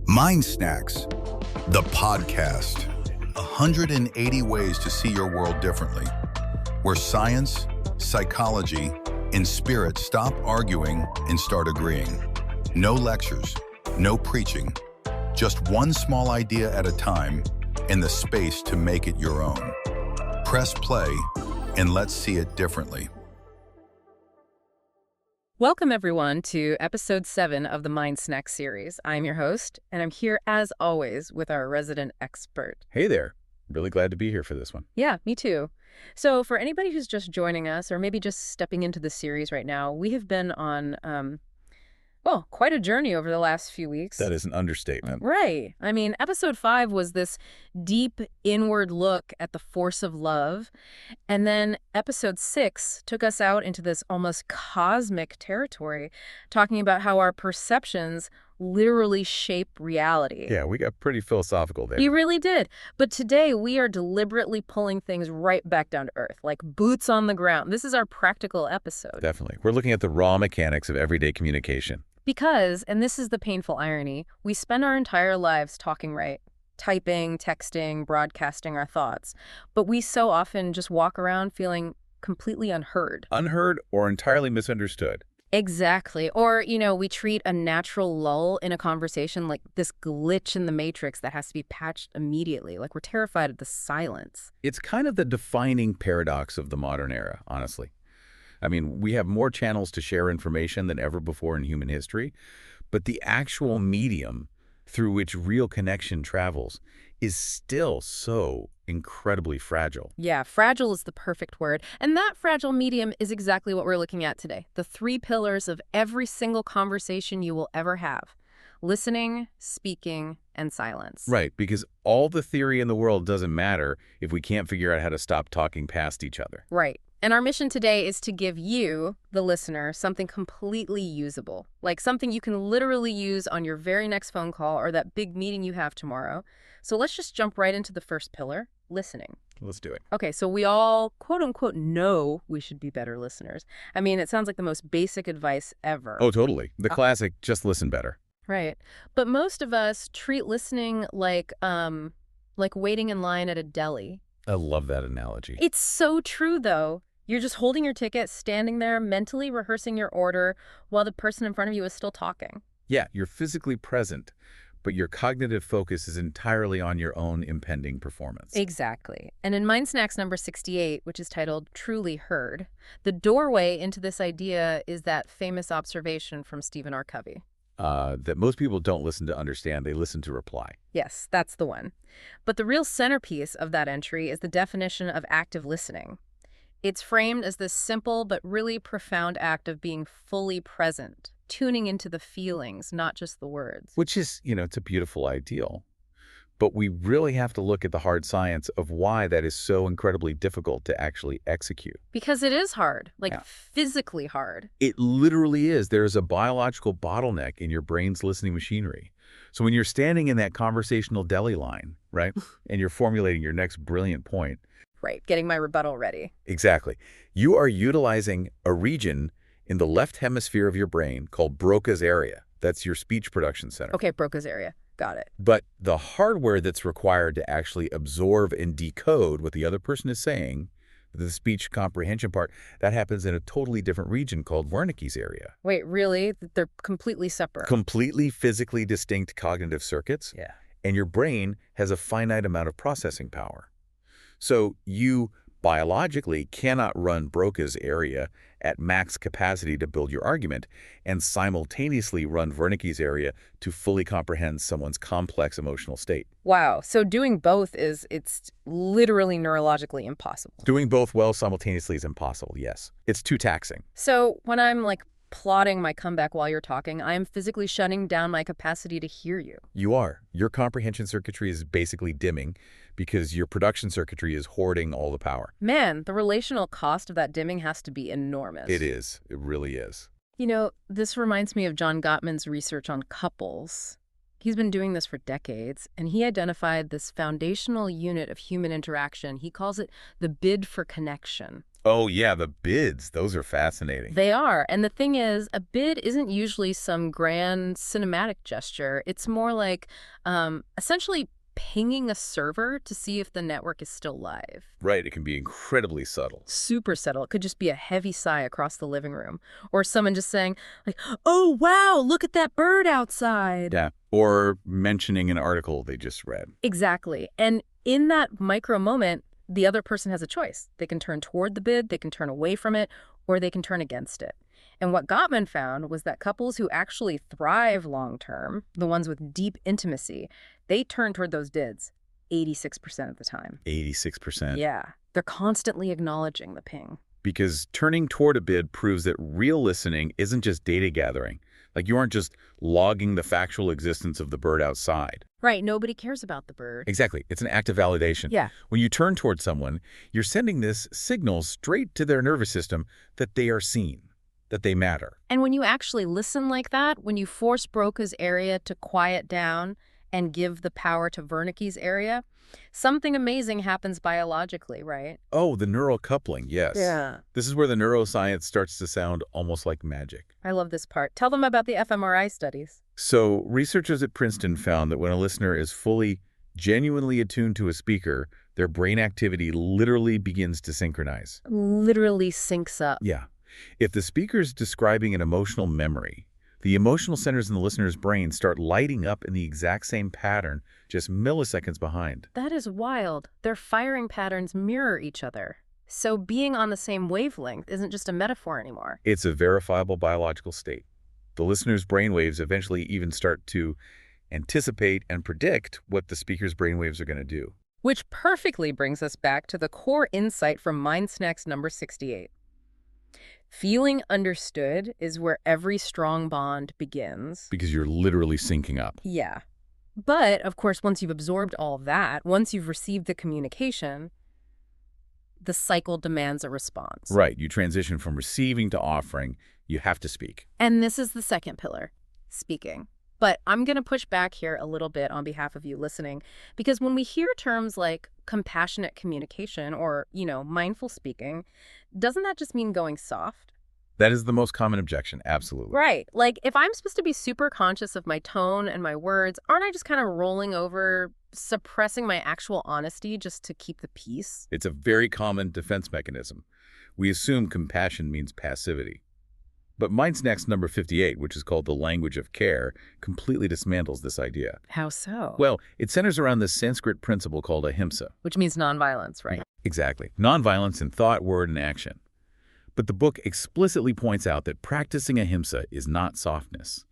MindSnacks, the podcast. 180 ways to see your world differently. Where science, psychology, and spirit stop arguing and start agreeing. No lectures, no preaching. Just one small idea at a time and the space to make it your own. Press play and let's see it differently. Welcome, everyone, to Episode 7 of the MindSnacks series. I'm your host, and I'm here, as always, with our resident expert. Hey there. Really glad to be here for this one. Yeah, me too. So for anybody who's just joining us, or maybe just stepping into the series right now, we have been on, quite a journey over the last few weeks. That is an understatement. Right. I mean, Episode 5 was this deep inward look at the force of love. And then Episode 6 took us out into this almost cosmic territory, talking about how our perceptions literally shape reality. Yeah, we got pretty philosophical there. You really did. But today we are deliberately pulling things right back down to earth, like boots on the ground. This is our practical episode. Definitely. We're looking at the raw mechanics of everyday communication. Because, and this is the painful irony, we spend our entire lives talking right, typing, texting, broadcasting our thoughts. But we so often just walk around feeling completely unheard. Unheard or entirely misunderstood. Exactly. Or, we treat a natural lull in a conversation like this glitch in the matrix that has to be patched immediately, like we're terrified of the silence. It's kind of the defining paradox of the modern era, honestly. I mean, we have more channels to share information than ever before in human history, but the actual medium through which real connection travels is still so incredibly fragile. Yeah, fragile is the perfect word. And that fragile medium is exactly what we're looking at today. The 3 pillars of every single conversation you will ever have. Listening, speaking, and silence. Right, because all the theory in the world doesn't matter if we can't figure out how to stop talking past each other. Right. And our mission today is to give you, the listener, something completely usable, like something you can literally use on your very next phone call or that big meeting you have tomorrow. So let's just jump right into the first pillar, listening. Let's do it. Okay, so we all, quote unquote, know we should be better listeners. I mean, it sounds like the most basic advice ever. Oh, totally. The classic, just listen better. Right. But most of us treat listening like waiting in line at a deli. I love that analogy. It's so true, though. You're just holding your ticket, standing there, mentally rehearsing your order while the person in front of you is still talking. Yeah, you're physically present, but your cognitive focus is entirely on your own impending performance. Exactly. And in MindSnacks number 68, which is titled Truly Heard, the doorway into this idea is that famous observation from Stephen R. Covey. That most people don't listen to understand, they listen to reply. Yes, that's the one. But the real centerpiece of that entry is the definition of active listening. It's framed as this simple but really profound act of being fully present, tuning into the feelings, not just the words. Which is, it's a beautiful ideal. But we really have to look at the hard science of why that is so incredibly difficult to actually execute. Because it is hard, Yeah. physically hard. It literally is. There is a biological bottleneck in your brain's listening machinery. So when you're standing in that conversational deli line, right, and you're formulating your next brilliant point. Right, getting my rebuttal ready. Exactly. You are utilizing a region in the left hemisphere of your brain called Broca's area. That's your speech production center. Okay, Broca's area. Got it. But the hardware that's required to actually absorb and decode what the other person is saying, the speech comprehension part, that happens in a totally different region called Wernicke's area. Wait, really? They're completely separate? Completely physically distinct cognitive circuits. Yeah. And your brain has a finite amount of processing power. So you biologically cannot run Broca's area at max capacity to build your argument and simultaneously run Wernicke's area to fully comprehend someone's complex emotional state. Wow. So doing both it's literally neurologically impossible. Doing both well simultaneously is impossible, yes. It's too taxing. So when I'm plotting my comeback while you're talking, I am physically shutting down my capacity to hear you. You are. Your comprehension circuitry is basically dimming because your production circuitry is hoarding all the power. Man, the relational cost of that dimming has to be enormous. It is. It really is. This reminds me of John Gottman's research on couples. He's been doing this for decades, and he identified this foundational unit of human interaction. He calls it the bid for connection. Oh, yeah, the bids. Those are fascinating. They are. And the thing is, a bid isn't usually some grand cinematic gesture. It's more like essentially pinging a server to see if the network is still live. Right, it can be incredibly subtle. Super subtle. It could just be a heavy sigh across the living room. Or someone just saying, like, oh, wow, look at that bird outside. Yeah, or mentioning an article they just read. Exactly. And in that micro moment, the other person has a choice. They can turn toward the bid, they can turn away from it, or they can turn against it. And what Gottman found was that couples who actually thrive long-term, the ones with deep intimacy, they turn toward those bids 86% of the time. 86%. Yeah. They're constantly acknowledging the ping. Because turning toward a bid proves that real listening isn't just data gathering. Like, you aren't just logging the factual existence of the bird outside. Right. Nobody cares about the bird. Exactly. It's an act of validation. Yeah. When you turn toward someone, you're sending this signal straight to their nervous system that they are seen, that they matter. And when you actually listen like that, when you force Broca's area to quiet down and give the power to Wernicke's area, something amazing happens biologically, right? Oh, the neural coupling, yes. Yeah. This is where the neuroscience starts to sound almost like magic. I love this part. Tell them about the fMRI studies. So, researchers at Princeton found that when a listener is fully, genuinely attuned to a speaker, their brain activity literally begins to synchronize. Literally syncs up. Yeah. If the speaker's describing an emotional memory, the emotional centers in the listener's brain start lighting up in the exact same pattern, just milliseconds behind. That is wild. Their firing patterns mirror each other. So being on the same wavelength isn't just a metaphor anymore. It's a verifiable biological state. The listener's brainwaves eventually even start to anticipate and predict what the speaker's brainwaves are going to do. Which perfectly brings us back to the core insight from MindSnacks number 68. Feeling understood is where every strong bond begins. Because you're literally syncing up. Yeah. But, of course, once you've absorbed all of that, once you've received the communication, the cycle demands a response. Right. You transition from receiving to offering. You have to speak. And this is the second pillar, speaking. But I'm going to push back here a little bit on behalf of you listening, because when we hear terms like compassionate communication or, mindful speaking, doesn't that just mean going soft? That is the most common objection, absolutely. Right. Like, if I'm supposed to be super conscious of my tone and my words, aren't I just kind of rolling over, suppressing my actual honesty just to keep the peace? It's a very common defense mechanism. We assume compassion means passivity. But MindSnacks number 58, which is called the language of care, completely dismantles this idea. How so? Well, it centers around this Sanskrit principle called ahimsa. Which means nonviolence, right? Exactly. Nonviolence in thought, word, and action. But the book explicitly points out that practicing ahimsa is not softness.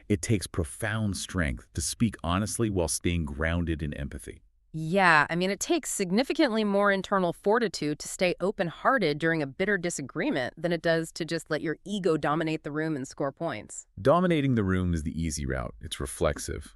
It takes profound strength to speak honestly while staying grounded in empathy. Yeah, it takes significantly more internal fortitude to stay open-hearted during a bitter disagreement than it does to just let your ego dominate the room and score points. Dominating the room is the easy route. It's reflexive.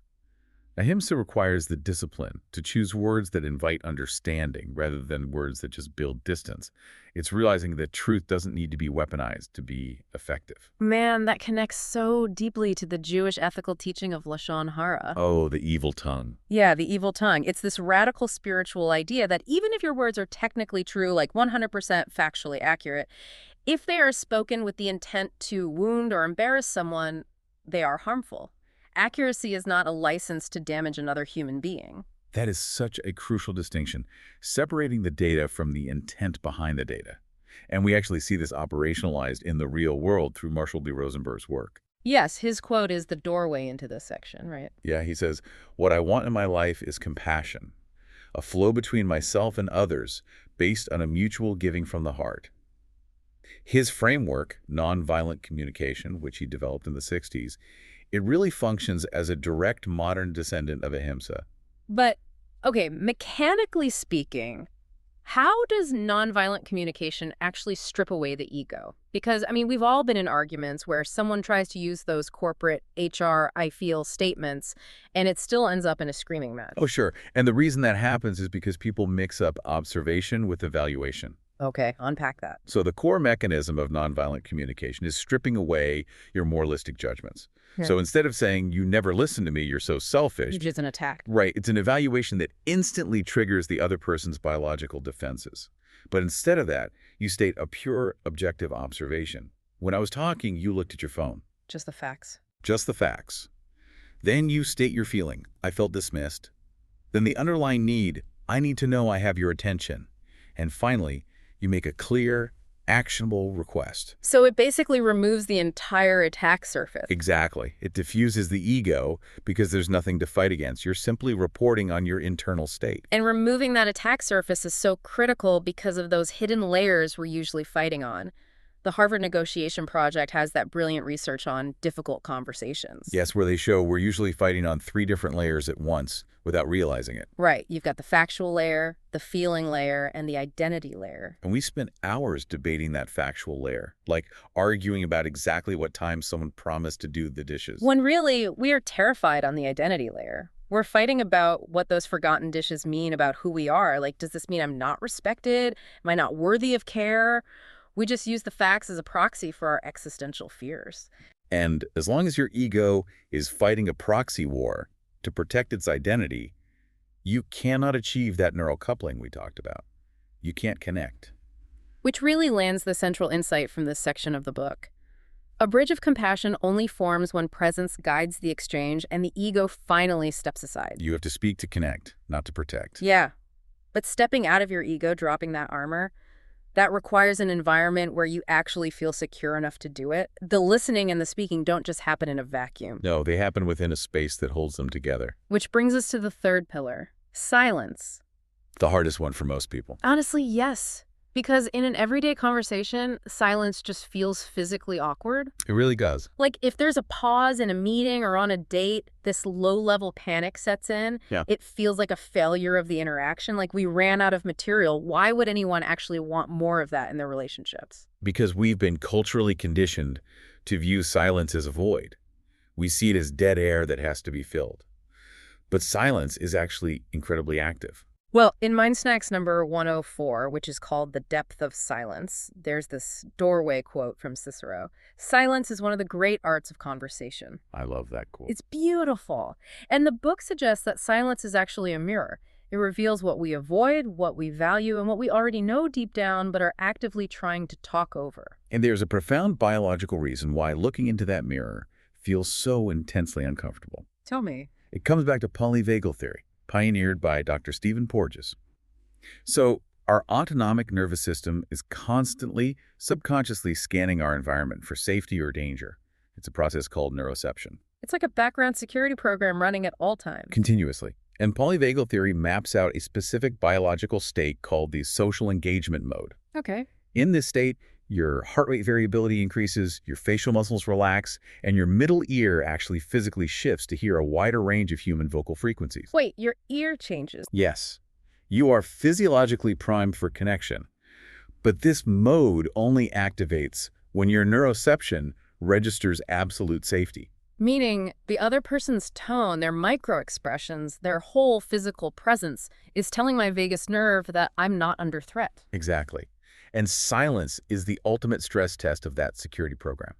Ahimsa requires the discipline to choose words that invite understanding rather than words that just build distance. It's realizing that truth doesn't need to be weaponized to be effective. Man, that connects so deeply to the Jewish ethical teaching of Lashon Hara. Oh, the evil tongue. Yeah, the evil tongue. It's this radical spiritual idea that even if your words are technically true, like 100% factually accurate, if they are spoken with the intent to wound or embarrass someone, they are harmful. Accuracy is not a license to damage another human being. That is such a crucial distinction, separating the data from the intent behind the data. And we actually see this operationalized in the real world through Marshall B. Rosenberg's work. Yes, his quote is the doorway into this section, right? Yeah, he says, "What I want in my life is compassion, a flow between myself and others based on a mutual giving from the heart." His framework, nonviolent communication, which he developed in the 60s, it really functions as a direct modern descendant of ahimsa. But, okay, mechanically speaking, how does nonviolent communication actually strip away the ego? Because, we've all been in arguments where someone tries to use those corporate HR, I feel statements, and it still ends up in a screaming match. Oh, sure. And the reason that happens is because people mix up observation with evaluation. Okay, unpack that. So the core mechanism of nonviolent communication is stripping away your moralistic judgments. Yeah. So instead of saying, "You never listen to me, you're so selfish," Which is an attack. right, it's an evaluation that instantly triggers the other person's biological defenses. But instead of that, you state a pure objective observation. When I was talking, you looked at your phone. Just the facts. Just the facts. Then you state your feeling. I felt dismissed. Then the underlying need. I need to know I have your attention. And finally, you make a clear, actionable request. So it basically removes the entire attack surface. Exactly. It diffuses the ego because there's nothing to fight against. You're simply reporting on your internal state. And removing that attack surface is so critical because of those hidden layers we're usually fighting on. The Harvard Negotiation Project has that brilliant research on difficult conversations. Yes, where they show we're usually fighting on 3 different layers at once without realizing it. Right. You've got the factual layer, the feeling layer, and the identity layer. And we spent hours debating that factual layer, like arguing about exactly what time someone promised to do the dishes. When really, we are terrified on the identity layer. We're fighting about what those forgotten dishes mean about who we are. Like, does this mean I'm not respected? Am I not worthy of care? We just use the facts as a proxy for our existential fears. And as long as your ego is fighting a proxy war to protect its identity, you cannot achieve that neural coupling we talked about. You can't connect. Which really lands the central insight from this section of the book. A bridge of compassion only forms when presence guides the exchange and the ego finally steps aside. You have to speak to connect, not to protect. Yeah, but stepping out of your ego, dropping that armor, that requires an environment where you actually feel secure enough to do it. The listening and the speaking don't just happen in a vacuum. No, they happen within a space that holds them together. Which brings us to the third pillar, silence. The hardest one for most people. Honestly, yes. Because in an everyday conversation, silence just feels physically awkward. It really does. Like if there's a pause in a meeting or on a date, this low-level panic sets in. Yeah. It feels like a failure of the interaction, like we ran out of material. Why would anyone actually want more of that in their relationships? Because we've been culturally conditioned to view silence as a void. We see it as dead air that has to be filled. But silence is actually incredibly active. Well, in MindSnacks number 104, which is called The Depth of Silence, there's this doorway quote from Cicero. Silence is one of the great arts of conversation. I love that quote. It's beautiful. And the book suggests that silence is actually a mirror. It reveals what we avoid, what we value, and what we already know deep down but are actively trying to talk over. And there's a profound biological reason why looking into that mirror feels so intensely uncomfortable. Tell me. It comes back to polyvagal theory, pioneered by Dr. Stephen Porges. So our autonomic nervous system is constantly, subconsciously scanning our environment for safety or danger. It's a process called neuroception. It's like a background security program running at all times. Continuously. And polyvagal theory maps out a specific biological state called the social engagement mode. Okay. In this state, your heart rate variability increases, your facial muscles relax, and your middle ear actually physically shifts to hear a wider range of human vocal frequencies. Wait, your ear changes. Yes, you are physiologically primed for connection, but this mode only activates when your neuroception registers absolute safety. Meaning the other person's tone, their micro-expressions, their whole physical presence is telling my vagus nerve that I'm not under threat. Exactly. And silence is the ultimate stress test of that security program.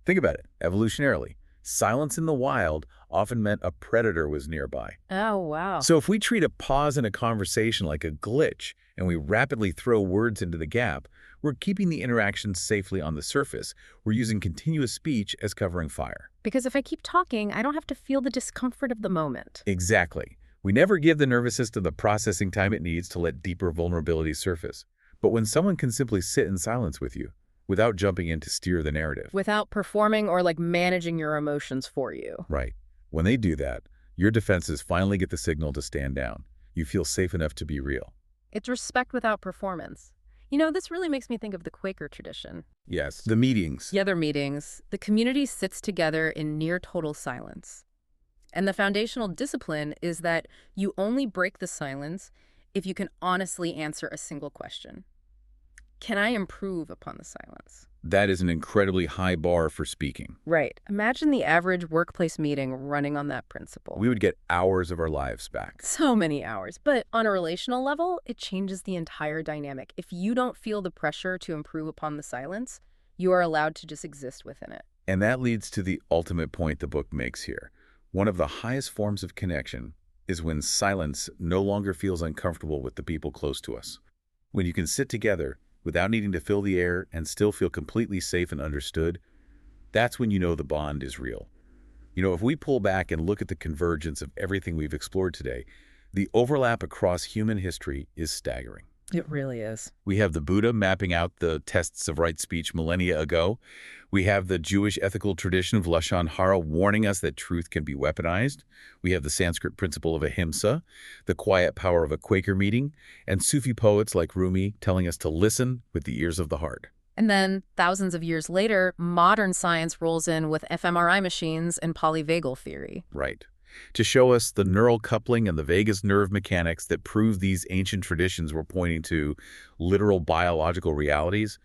Think about it, evolutionarily. Silence in the wild often meant a predator was nearby. Oh, wow. So if we treat a pause in a conversation like a glitch and we rapidly throw words into the gap, we're keeping the interaction safely on the surface. We're using continuous speech as covering fire. Because if I keep talking, I don't have to feel the discomfort of the moment. Exactly. We never give the nervous system the processing time it needs to let deeper vulnerabilities surface. But when someone can simply sit in silence with you, without jumping in to steer the narrative. Without performing or like managing your emotions for you. Right. When they do that, your defenses finally get the signal to stand down. You feel safe enough to be real. It's respect without performance. You know, this really makes me think of the Quaker tradition. Yes, the meetings. The other meetings, the community sits together in near total silence. And the foundational discipline is that you only break the silence if you can honestly answer a single question. Can I improve upon the silence? That is an incredibly high bar for speaking. Right. Imagine the average workplace meeting running on that principle. We would get hours of our lives back. So many hours. But on a relational level, it changes the entire dynamic. If you don't feel the pressure to improve upon the silence, you are allowed to just exist within it. And that leads to the ultimate point the book makes here. One of the highest forms of connection is when silence no longer feels uncomfortable with the people close to us. When you can sit together without needing to fill the air and still feel completely safe and understood, that's when you know the bond is real. If we pull back and look at the convergence of everything we've explored today, the overlap across human history is staggering. It really is. We have the Buddha mapping out the tests of right speech millennia ago. We have the Jewish ethical tradition of Lashon Hara warning us that truth can be weaponized. We have the Sanskrit principle of ahimsa, the quiet power of a Quaker meeting, and Sufi poets like Rumi telling us to listen with the ears of the heart. And then, thousands of years later, modern science rolls in with fMRI machines and polyvagal theory. Right. To show us the neural coupling and the vagus nerve mechanics that prove these ancient traditions were pointing to literal biological realities.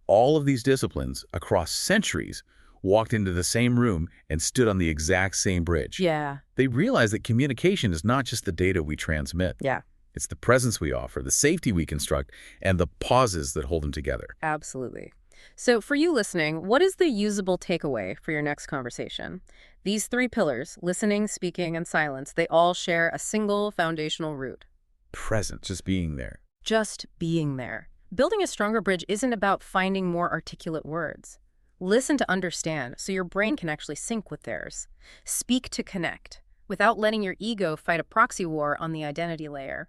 All of these disciplines, across centuries, walked into the same room and stood on the exact same bridge. Yeah. They realized that communication is not just the data we transmit. Yeah. It's the presence we offer, the safety we construct, and the pauses that hold them together. Absolutely. So for you listening, what is the usable takeaway for your next conversation? These three pillars, listening, speaking, and silence, they all share a single foundational root. Present, just being there. Just being there. Building a stronger bridge isn't about finding more articulate words. Listen to understand so your brain can actually sync with theirs. Speak to connect, without letting your ego fight a proxy war on the identity layer.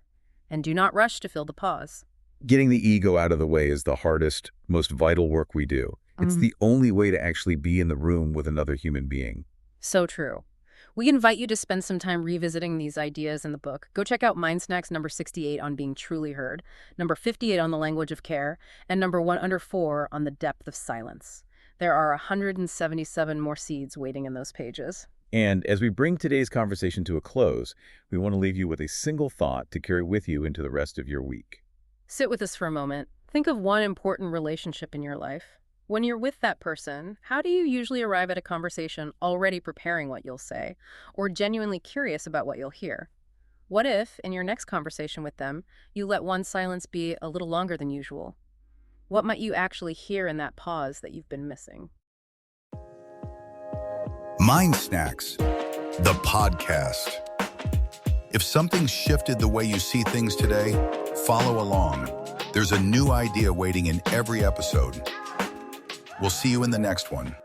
And do not rush to fill the pause. Getting the ego out of the way is the hardest, most vital work we do. It's the only way to actually be in the room with another human being. So true. We invite you to spend some time revisiting these ideas in the book. Go check out MindSnacks number 68 on being truly heard, number 58 on the language of care, and number 104 on the depth of silence. There are 177 more seeds waiting in those pages. And as we bring today's conversation to a close, we want to leave you with a single thought to carry with you into the rest of your week. Sit with us for a moment. Think of one important relationship in your life. When you're with that person, how do you usually arrive at a conversation already preparing what you'll say, or genuinely curious about what you'll hear? What if, in your next conversation with them, you let one silence be a little longer than usual? What might you actually hear in that pause that you've been missing? MindSnacks, the podcast. If something's shifted the way you see things today, follow along. There's a new idea waiting in every episode. We'll see you in the next one.